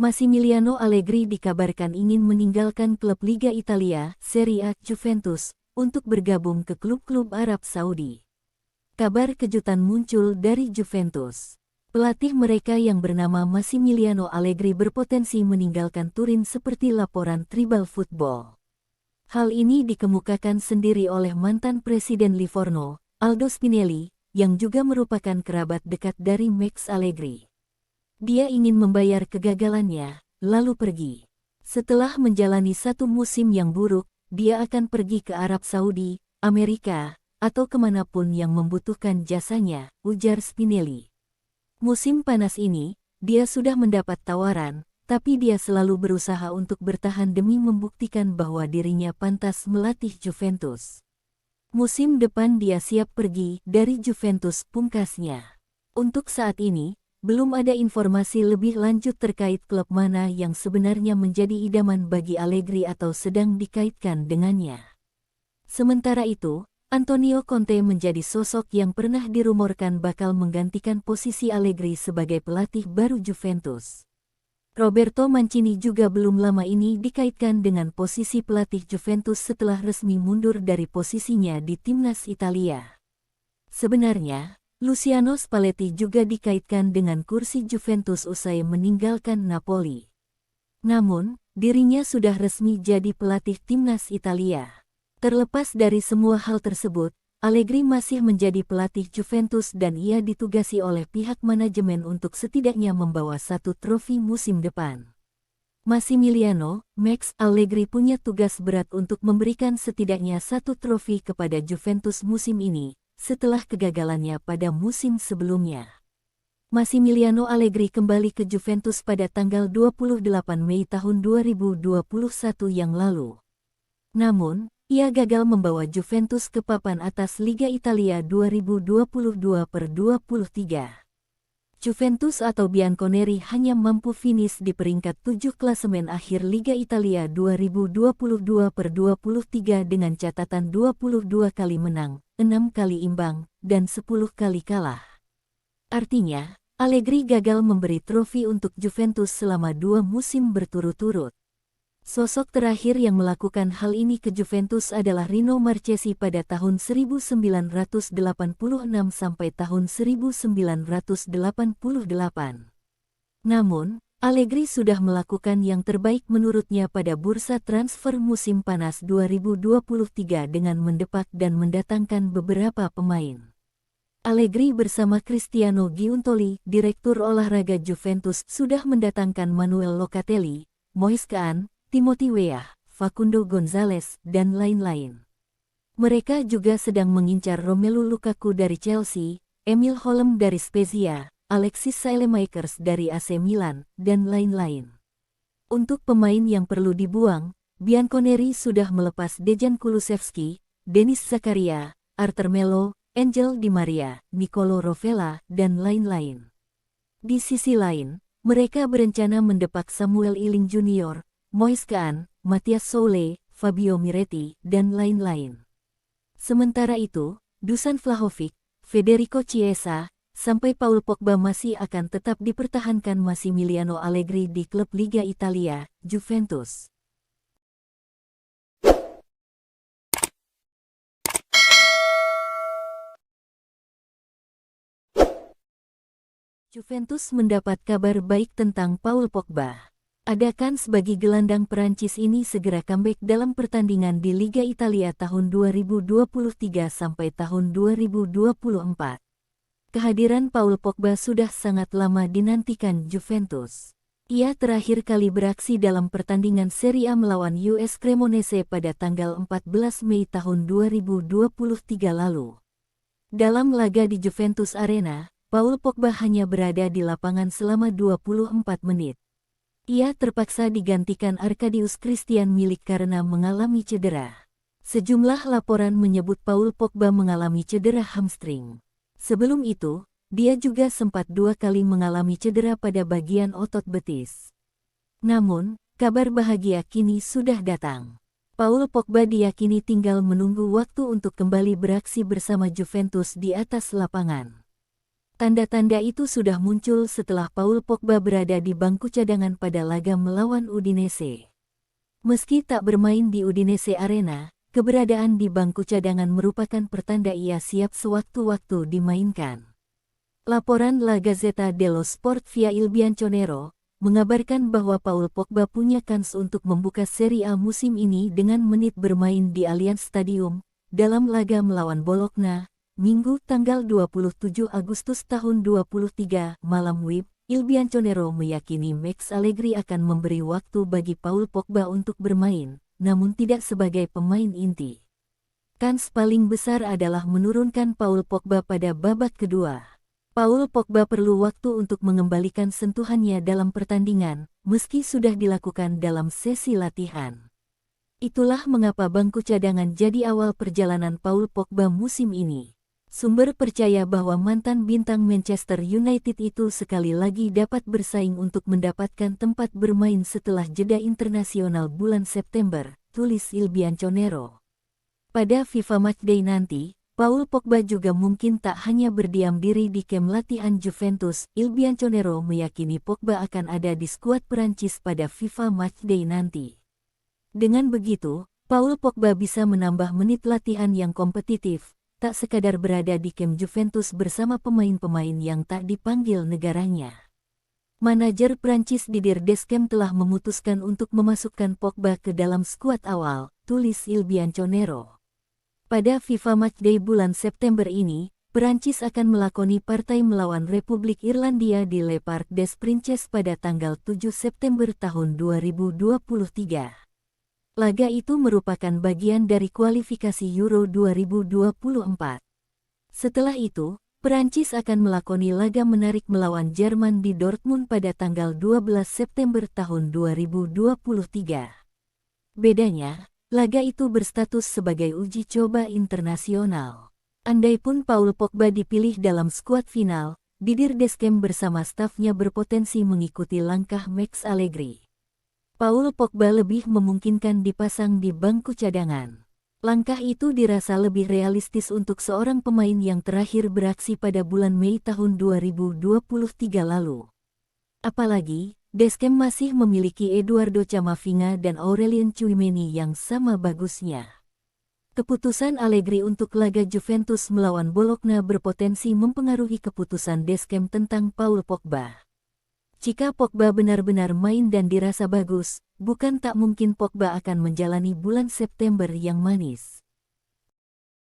Massimiliano Allegri dikabarkan ingin meninggalkan klub Liga Italia, Serie A, Juventus, untuk bergabung ke klub-klub Arab Saudi. Kabar kejutan muncul dari Juventus. Pelatih mereka yang bernama Massimiliano Allegri berpotensi meninggalkan Turin seperti laporan Tribal Football. Hal ini dikemukakan sendiri oleh mantan Presiden Livorno, Aldo Spinelli, yang juga merupakan kerabat dekat dari Max Allegri. Dia ingin membayar kegagalannya, lalu pergi. Setelah menjalani satu musim yang buruk, dia akan pergi ke Arab Saudi, Amerika, atau kemanapun yang membutuhkan jasanya, ujar Spinelli. Musim panas ini, dia sudah mendapat tawaran, tapi dia selalu berusaha untuk bertahan demi membuktikan bahwa dirinya pantas melatih Juventus. Musim depan dia siap pergi dari Juventus, pungkasnya. Untuk saat ini, belum ada informasi lebih lanjut terkait klub mana yang sebenarnya menjadi idaman bagi Allegri atau sedang dikaitkan dengannya. Sementara itu, Antonio Conte menjadi sosok yang pernah dirumorkan bakal menggantikan posisi Allegri sebagai pelatih baru Juventus. Roberto Mancini juga belum lama ini dikaitkan dengan posisi pelatih Juventus setelah resmi mundur dari posisinya di timnas Italia. Sebenarnya, Luciano Spalletti juga dikaitkan dengan kursi Juventus usai meninggalkan Napoli. Namun, dirinya sudah resmi jadi pelatih timnas Italia. Terlepas dari semua hal tersebut, Allegri masih menjadi pelatih Juventus dan ia ditugasi oleh pihak manajemen untuk setidaknya membawa satu trofi musim depan. Massimiliano, Max Allegri punya tugas berat untuk memberikan setidaknya satu trofi kepada Juventus musim ini, setelah kegagalannya pada musim sebelumnya. Massimiliano Allegri kembali ke Juventus pada tanggal 28 Mei tahun 2021 yang lalu. Namun, ia gagal membawa Juventus ke papan atas Liga Italia 2022/23. Juventus atau Bianconeri hanya mampu finish di peringkat 7 klasemen akhir Liga Italia 2022/23 dengan catatan 22 kali menang, 6 kali imbang, dan 10 kali kalah. Artinya, Allegri gagal memberi trofi untuk Juventus selama 2 musim berturut-turut. Sosok terakhir yang melakukan hal ini ke Juventus adalah Rino Marchesi pada tahun 1986 sampai tahun 1988. Namun, Allegri sudah melakukan yang terbaik menurutnya pada bursa transfer musim panas 2023 dengan mendepak dan mendatangkan beberapa pemain. Allegri bersama Cristiano Giuntoli, direktur olahraga Juventus, sudah mendatangkan Manuel Locatelli, Moise Kean, Timothy Weah, Facundo Gonzalez, dan lain-lain. Mereka juga sedang mengincar Romelu Lukaku dari Chelsea, Emil Holm dari Spezia, Alexis Saelemaekers dari AC Milan, dan lain-lain. Untuk pemain yang perlu dibuang, Bianconeri sudah melepas Dejan Kulusevski, Denis Zakaria, Arthur Melo, Angel Di Maria, Nicolo Rovella, dan lain-lain. Di sisi lain, mereka berencana mendepak Samuel Iling Jr., Moise Kean, Matthias Soule, Fabio Miretti, dan lain-lain. Sementara itu, Dusan Vlahovic, Federico Chiesa, sampai Paul Pogba masih akan tetap dipertahankan Massimiliano Allegri di klub Liga Italia, Juventus. Juventus mendapat kabar baik tentang Paul Pogba. Adakan sebagai gelandang Perancis ini segera comeback dalam pertandingan di Liga Italia tahun 2023 sampai tahun 2024. Kehadiran Paul Pogba sudah sangat lama dinantikan Juventus. Ia terakhir kali beraksi dalam pertandingan Serie A melawan US Cremonese pada tanggal 14 Mei tahun 2023 lalu. Dalam laga di Juventus Arena, Paul Pogba hanya berada di lapangan selama 24 menit. Ia terpaksa digantikan Arkadiusz Christian Milik karena mengalami cedera. Sejumlah laporan menyebut Paul Pogba mengalami cedera hamstring. Sebelum itu, dia juga sempat 2 kali mengalami cedera pada bagian otot betis. Namun, kabar bahagia kini sudah datang. Paul Pogba diyakini tinggal menunggu waktu untuk kembali beraksi bersama Juventus di atas lapangan. Tanda-tanda itu sudah muncul setelah Paul Pogba berada di bangku cadangan pada laga melawan Udinese. Meski tak bermain di Udinese Arena, keberadaan di bangku cadangan merupakan pertanda ia siap sewaktu-waktu dimainkan. Laporan La Gazzetta dello Sport via Il Bianconero mengabarkan bahwa Paul Pogba punya kans untuk membuka Serie A musim ini dengan menit bermain di Allianz Stadium dalam laga melawan Bologna, Minggu tanggal 27 Agustus tahun 23 malam WIB. Il Bianconero meyakini Max Allegri akan memberi waktu bagi Paul Pogba untuk bermain, namun tidak sebagai pemain inti. Kans paling besar adalah menurunkan Paul Pogba pada babak kedua. Paul Pogba perlu waktu untuk mengembalikan sentuhannya dalam pertandingan, meski sudah dilakukan dalam sesi latihan. Itulah mengapa bangku cadangan jadi awal perjalanan Paul Pogba musim ini. Sumber percaya bahwa mantan bintang Manchester United itu sekali lagi dapat bersaing untuk mendapatkan tempat bermain setelah jeda internasional bulan September, tulis Il Bianconero. Pada FIFA Matchday nanti, Paul Pogba juga mungkin tak hanya berdiam diri di kem latihan Juventus. Il Bianconero meyakini Pogba akan ada di skuad Perancis pada FIFA Matchday nanti. Dengan begitu, Paul Pogba bisa menambah menit latihan yang kompetitif, tak sekadar berada di kem Juventus bersama pemain-pemain yang tak dipanggil negaranya. Manajer Prancis Didier Deschamps telah memutuskan untuk memasukkan Pogba ke dalam skuad awal, tulis Il Bianconero. Pada FIFA Matchday bulan September ini, Prancis akan melakoni partai melawan Republik Irlandia di Le Parc des Princes pada tanggal 7 September tahun 2023. Laga itu merupakan bagian dari kualifikasi Euro 2024. Setelah itu, Perancis akan melakoni laga menarik melawan Jerman di Dortmund pada tanggal 12 September tahun 2023. Bedanya, laga itu berstatus sebagai uji coba internasional. Andaipun Paul Pogba dipilih dalam skuad final, Didier Deschamps bersama stafnya berpotensi mengikuti langkah Max Allegri. Paul Pogba lebih memungkinkan dipasang di bangku cadangan. Langkah itu dirasa lebih realistis untuk seorang pemain yang terakhir beraksi pada bulan Mei tahun 2023 lalu. Apalagi, Deschamps masih memiliki Eduardo Camavinga dan Aurelien Tchouaméni yang sama bagusnya. Keputusan Allegri untuk laga Juventus melawan Bologna berpotensi mempengaruhi keputusan Deschamps tentang Paul Pogba. Jika Pogba benar-benar main dan dirasa bagus, bukan tak mungkin Pogba akan menjalani bulan September yang manis.